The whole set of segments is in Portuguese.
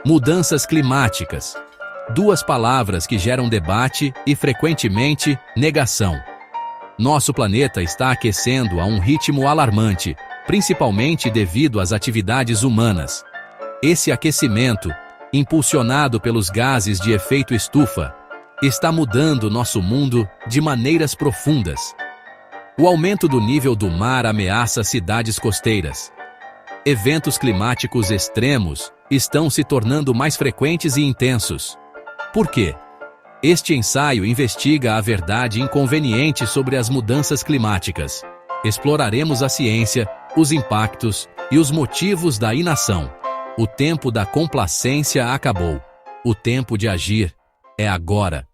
Mudanças climáticas. Duas palavras que geram debate e, frequentemente, negação. Nosso planeta está aquecendo a um ritmo alarmante, principalmente devido às atividades humanas. Esse aquecimento, impulsionado pelos gases de efeito estufa, está mudando nosso mundo de maneiras profundas. O aumento do nível do mar ameaça cidades costeiras. Eventos climáticos extremos estão se tornando mais frequentes e intensos. Por quê? Este ensaio investiga a verdade inconveniente sobre as mudanças climáticas. Exploraremos a ciência, os impactos e os motivos da inação. O tempo da complacência acabou. O tempo de agir é agora.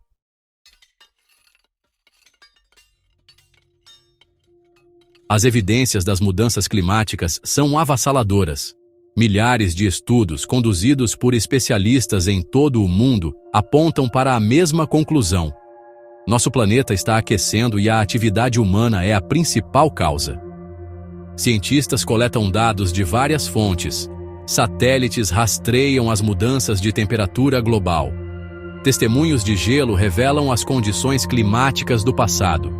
As evidências das mudanças climáticas são avassaladoras. Milhares de estudos conduzidos por especialistas em todo o mundo apontam para a mesma conclusão. Nosso planeta está aquecendo e a atividade humana é a principal causa. Cientistas coletam dados de várias fontes. Satélites rastreiam as mudanças de temperatura global. Testemunhos de gelo revelam as condições climáticas do passado.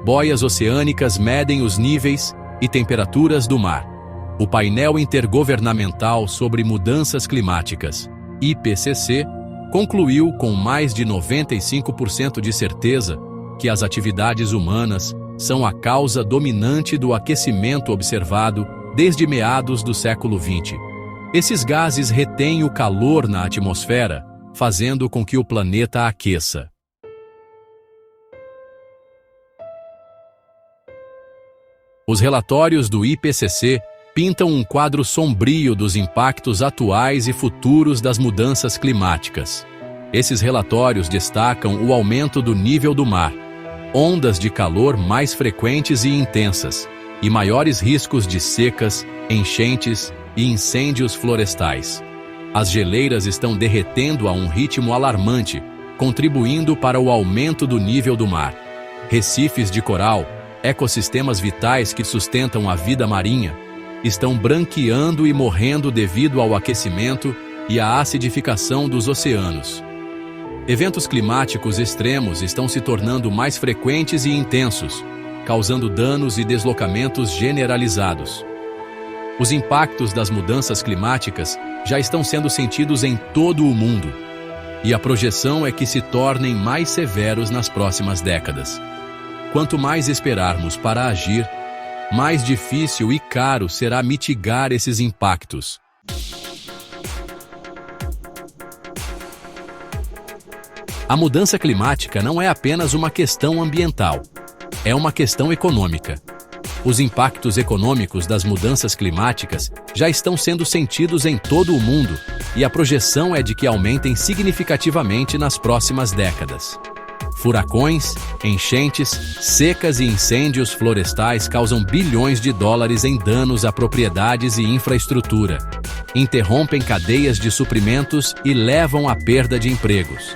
Boias oceânicas medem os níveis e temperaturas do mar. O Painel Intergovernamental sobre Mudanças Climáticas, IPCC, concluiu com mais de 95% de certeza que as atividades humanas são a causa dominante do aquecimento observado desde meados do século XX. Esses gases retêm o calor na atmosfera, fazendo com que o planeta aqueça. Os relatórios do IPCC pintam um quadro sombrio dos impactos atuais e futuros das mudanças climáticas. Esses relatórios destacam o aumento do nível do mar, ondas de calor mais frequentes e intensas, e maiores riscos de secas, enchentes e incêndios florestais. As geleiras estão derretendo a um ritmo alarmante, contribuindo para o aumento do nível do mar. Recifes de coral, ecossistemas vitais que sustentam a vida marinha, estão branqueando e morrendo devido ao aquecimento e à acidificação dos oceanos. Eventos climáticos extremos estão se tornando mais frequentes e intensos, causando danos e deslocamentos generalizados. Os impactos das mudanças climáticas já estão sendo sentidos em todo o mundo, e a projeção é que se tornem mais severos nas próximas décadas. Quanto mais esperarmos para agir, mais difícil e caro será mitigar esses impactos. A mudança climática não é apenas uma questão ambiental, é uma questão econômica. Os impactos econômicos das mudanças climáticas já estão sendo sentidos em todo o mundo, e a projeção é de que aumentem significativamente nas próximas décadas. Furacões, enchentes, secas e incêndios florestais causam bilhões de dólares em danos a propriedades e infraestrutura, interrompem cadeias de suprimentos e levam à perda de empregos.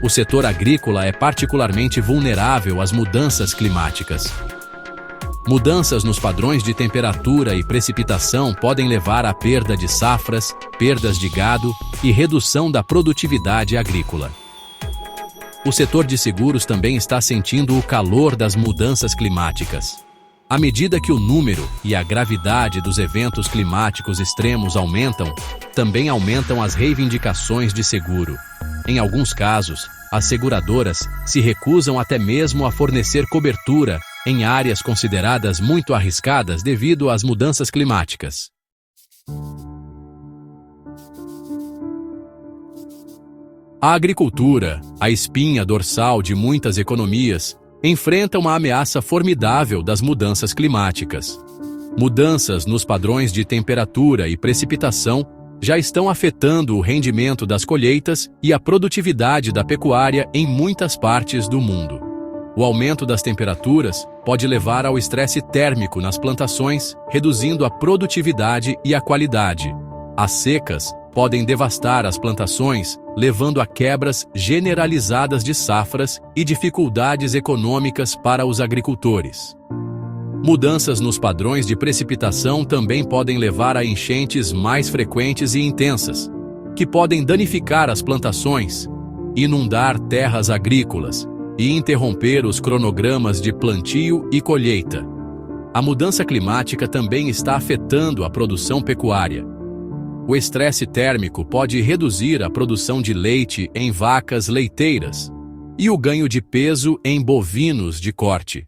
O setor agrícola é particularmente vulnerável às mudanças climáticas. Mudanças nos padrões de temperatura e precipitação podem levar à perda de safras, perdas de gado e redução da produtividade agrícola. O setor de seguros também está sentindo o calor das mudanças climáticas. À medida que o número e a gravidade dos eventos climáticos extremos aumentam, também aumentam as reivindicações de seguro. Em alguns casos, as seguradoras se recusam até mesmo a fornecer cobertura em áreas consideradas muito arriscadas devido às mudanças climáticas. A agricultura, a espinha dorsal de muitas economias, enfrenta uma ameaça formidável das mudanças climáticas. Mudanças nos padrões de temperatura e precipitação já estão afetando o rendimento das colheitas e a produtividade da pecuária em muitas partes do mundo. O aumento das temperaturas pode levar ao estresse térmico nas plantações, reduzindo a produtividade e a qualidade. As secas podem devastar as plantações, levando a quebras generalizadas de safras e dificuldades econômicas para os agricultores. Mudanças nos padrões de precipitação também podem levar a enchentes mais frequentes e intensas, que podem danificar as plantações, inundar terras agrícolas e interromper os cronogramas de plantio e colheita. A mudança climática também está afetando a produção pecuária. O estresse térmico pode reduzir a produção de leite em vacas leiteiras e o ganho de peso em bovinos de corte.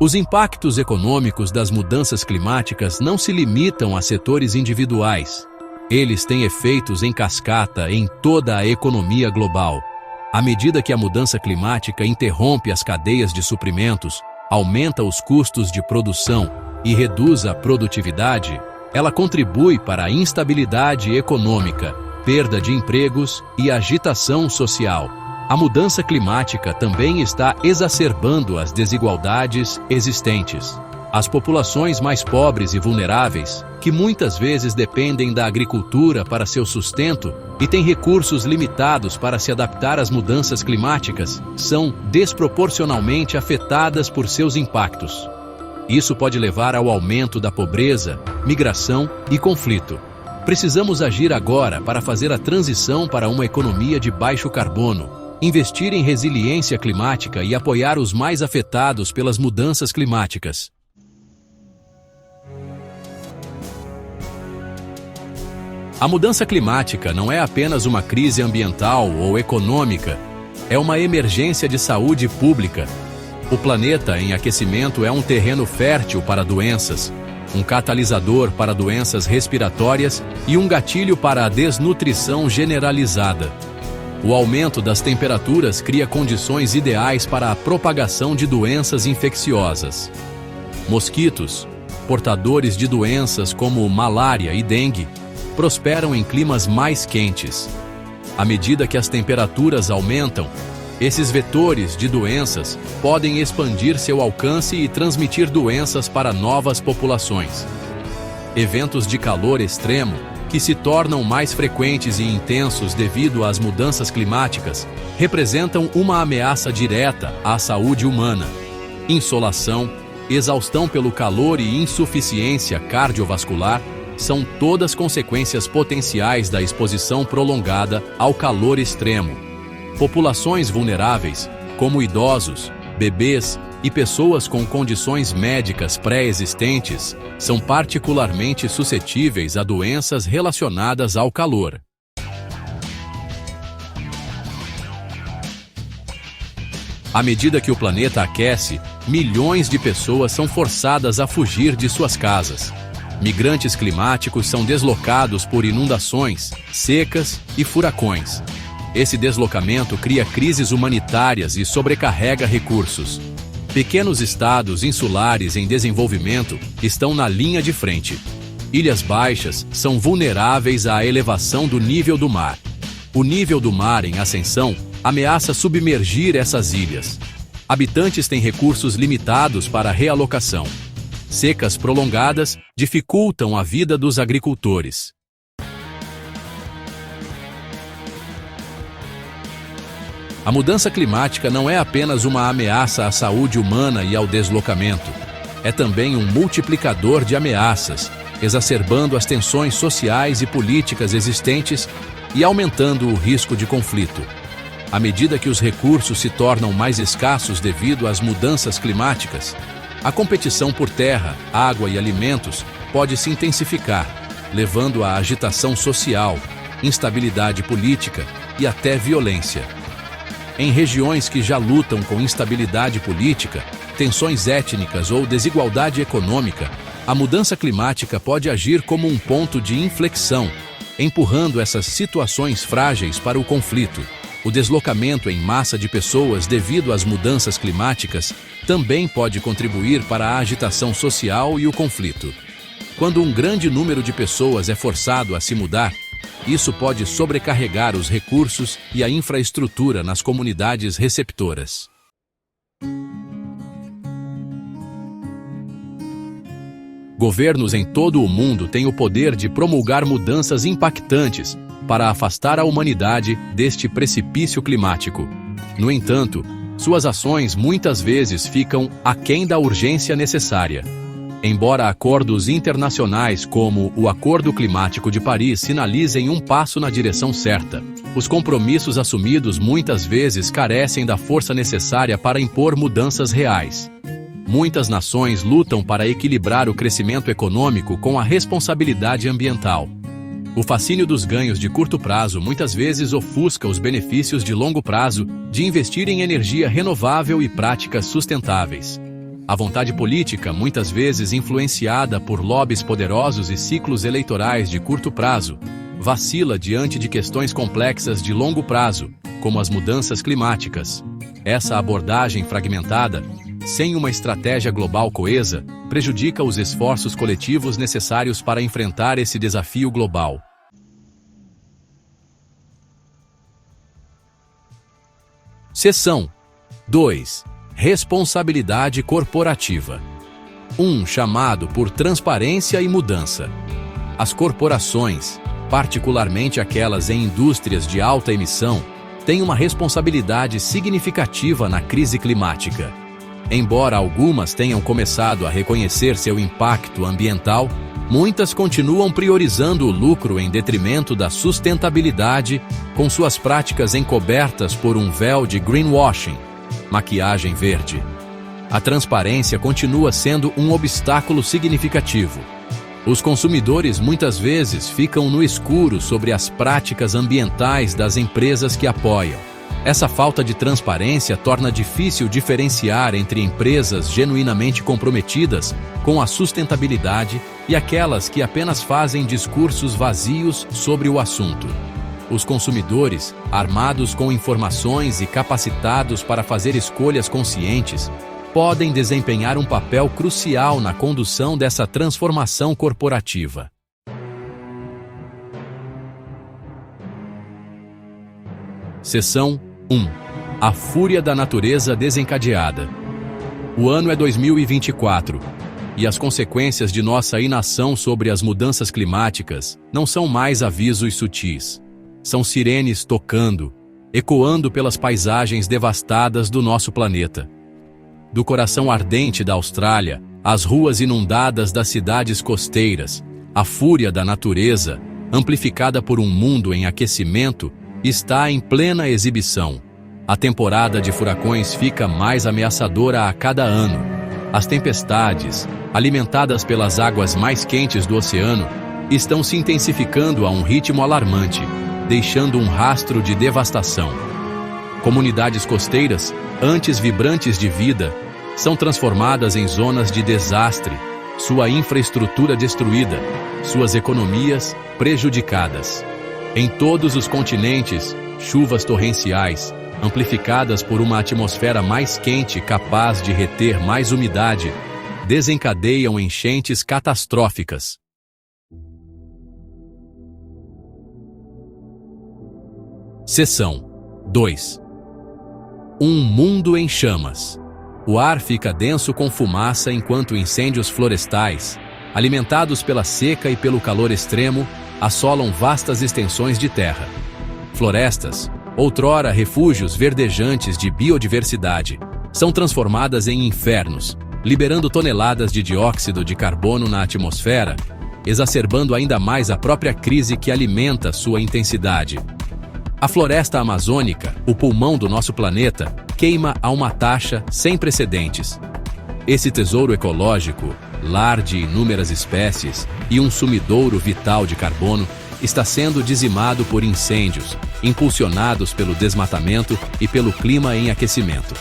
Os impactos econômicos das mudanças climáticas não se limitam a setores individuais. Eles têm efeitos em cascata em toda a economia global. À medida que a mudança climática interrompe as cadeias de suprimentos, aumenta os custos de produção e reduz a produtividade, ela contribui para a instabilidade econômica, perda de empregos e agitação social. A mudança climática também está exacerbando as desigualdades existentes. As populações mais pobres e vulneráveis, que muitas vezes dependem da agricultura para seu sustento e têm recursos limitados para se adaptar às mudanças climáticas, são desproporcionalmente afetadas por seus impactos. Isso pode levar ao aumento da pobreza, migração e conflito. Precisamos agir agora para fazer a transição para uma economia de baixo carbono, investir em resiliência climática e apoiar os mais afetados pelas mudanças climáticas. A mudança climática não é apenas uma crise ambiental ou econômica, é uma emergência de saúde pública. O planeta em aquecimento é um terreno fértil para doenças, um catalisador para doenças respiratórias e um gatilho para a desnutrição generalizada. O aumento das temperaturas cria condições ideais para a propagação de doenças infecciosas. Mosquitos, portadores de doenças como malária e dengue, prosperam em climas mais quentes. À medida que as temperaturas aumentam, esses vetores de doenças podem expandir seu alcance e transmitir doenças para novas populações. Eventos de calor extremo, que se tornam mais frequentes e intensos devido às mudanças climáticas, representam uma ameaça direta à saúde humana. Insolação, exaustão pelo calor e insuficiência cardiovascular são todas consequências potenciais da exposição prolongada ao calor extremo. Populações vulneráveis, como idosos, bebês e pessoas com condições médicas pré-existentes, são particularmente suscetíveis a doenças relacionadas ao calor. À medida que o planeta aquece, milhões de pessoas são forçadas a fugir de suas casas. Migrantes climáticos são deslocados por inundações, secas e furacões. Esse deslocamento cria crises humanitárias e sobrecarrega recursos. Pequenos estados insulares em desenvolvimento estão na linha de frente. Ilhas baixas são vulneráveis à elevação do nível do mar. O nível do mar em ascensão ameaça submergir essas ilhas. Habitantes têm recursos limitados para realocação. Secas prolongadas dificultam a vida dos agricultores. A mudança climática não é apenas uma ameaça à saúde humana e ao deslocamento. É também um multiplicador de ameaças, exacerbando as tensões sociais e políticas existentes e aumentando o risco de conflito. À medida que os recursos se tornam mais escassos devido às mudanças climáticas, a competição por terra, água e alimentos pode se intensificar, levando à agitação social, instabilidade política e até violência. Em regiões que já lutam com instabilidade política, tensões étnicas ou desigualdade econômica, a mudança climática pode agir como um ponto de inflexão, empurrando essas situações frágeis para o conflito. O deslocamento em massa de pessoas devido às mudanças climáticas também pode contribuir para a agitação social e o conflito. Quando um grande número de pessoas é forçado a se mudar, isso pode sobrecarregar os recursos e a infraestrutura nas comunidades receptoras. Governos em todo o mundo têm o poder de promulgar mudanças impactantes para afastar a humanidade deste precipício climático. No entanto, suas ações muitas vezes ficam aquém da urgência necessária. Embora acordos internacionais como o Acordo Climático de Paris sinalizem um passo na direção certa, os compromissos assumidos muitas vezes carecem da força necessária para impor mudanças reais. Muitas nações lutam para equilibrar o crescimento econômico com a responsabilidade ambiental. O fascínio dos ganhos de curto prazo muitas vezes ofusca os benefícios de longo prazo de investir em energia renovável e práticas sustentáveis. A vontade política, muitas vezes influenciada por lobbies poderosos e ciclos eleitorais de curto prazo, vacila diante de questões complexas de longo prazo, como as mudanças climáticas. Essa abordagem fragmentada, sem uma estratégia global coesa, prejudica os esforços coletivos necessários para enfrentar esse desafio global. Seção 2. Responsabilidade corporativa. Chamado por transparência e mudança. As corporações, particularmente aquelas em indústrias de alta emissão, têm uma responsabilidade significativa na crise climática. Embora algumas tenham começado a reconhecer seu impacto ambiental, muitas continuam priorizando o lucro em detrimento da sustentabilidade, com suas práticas encobertas por um véu de greenwashing, maquiagem verde. A transparência continua sendo um obstáculo significativo. Os consumidores muitas vezes ficam no escuro sobre as práticas ambientais das empresas que apoiam. Essa falta de transparência torna difícil diferenciar entre empresas genuinamente comprometidas com a sustentabilidade e aquelas que apenas fazem discursos vazios sobre o assunto. Os consumidores, armados com informações e capacitados para fazer escolhas conscientes, podem desempenhar um papel crucial na condução dessa transformação corporativa. Seção 1. A fúria da natureza desencadeada. O ano é 2024, e as consequências de nossa inação sobre as mudanças climáticas não são mais avisos sutis. São sirenes tocando, ecoando pelas paisagens devastadas do nosso planeta. Do coração ardente da Austrália, às ruas inundadas das cidades costeiras, a fúria da natureza, amplificada por um mundo em aquecimento, está em plena exibição. A temporada de furacões fica mais ameaçadora a cada ano. As tempestades, alimentadas pelas águas mais quentes do oceano, estão se intensificando a um ritmo alarmante, deixando um rastro de devastação. Comunidades costeiras, antes vibrantes de vida, são transformadas em zonas de desastre, sua infraestrutura destruída, suas economias prejudicadas. Em todos os continentes, chuvas torrenciais, amplificadas por uma atmosfera mais quente capaz de reter mais umidade, desencadeiam enchentes catastróficas. Seção 2. Um mundo em chamas. O ar fica denso com fumaça enquanto incêndios florestais, alimentados pela seca e pelo calor extremo, assolam vastas extensões de terra. Florestas, outrora refúgios verdejantes de biodiversidade, são transformadas em infernos, liberando toneladas de dióxido de carbono na atmosfera, exacerbando ainda mais a própria crise que alimenta sua intensidade. A floresta amazônica, o pulmão do nosso planeta, queima a uma taxa sem precedentes. Esse tesouro ecológico, lar de inúmeras espécies e um sumidouro vital de carbono, está sendo dizimado por incêndios, impulsionados pelo desmatamento e pelo clima em aquecimento.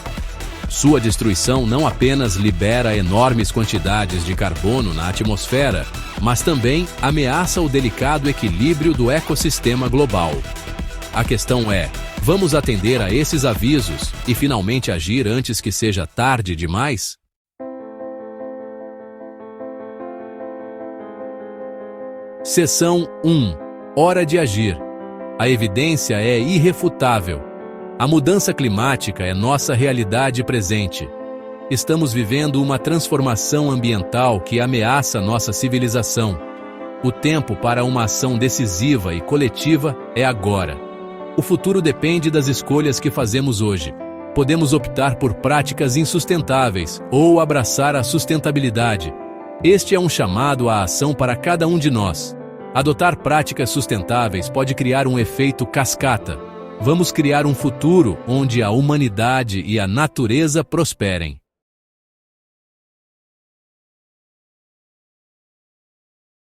Sua destruição não apenas libera enormes quantidades de carbono na atmosfera, mas também ameaça o delicado equilíbrio do ecossistema global. A questão é, vamos atender a esses avisos e finalmente agir antes que seja tarde demais? Seção 1. Hora de agir. A evidência é irrefutável. A mudança climática é nossa realidade presente. Estamos vivendo uma transformação ambiental que ameaça nossa civilização. O tempo para uma ação decisiva e coletiva é agora. O futuro depende das escolhas que fazemos hoje. Podemos optar por práticas insustentáveis ou abraçar a sustentabilidade. Este é um chamado à ação para cada um de nós. Adotar práticas sustentáveis pode criar um efeito cascata. Vamos criar um futuro onde a humanidade e a natureza prosperem.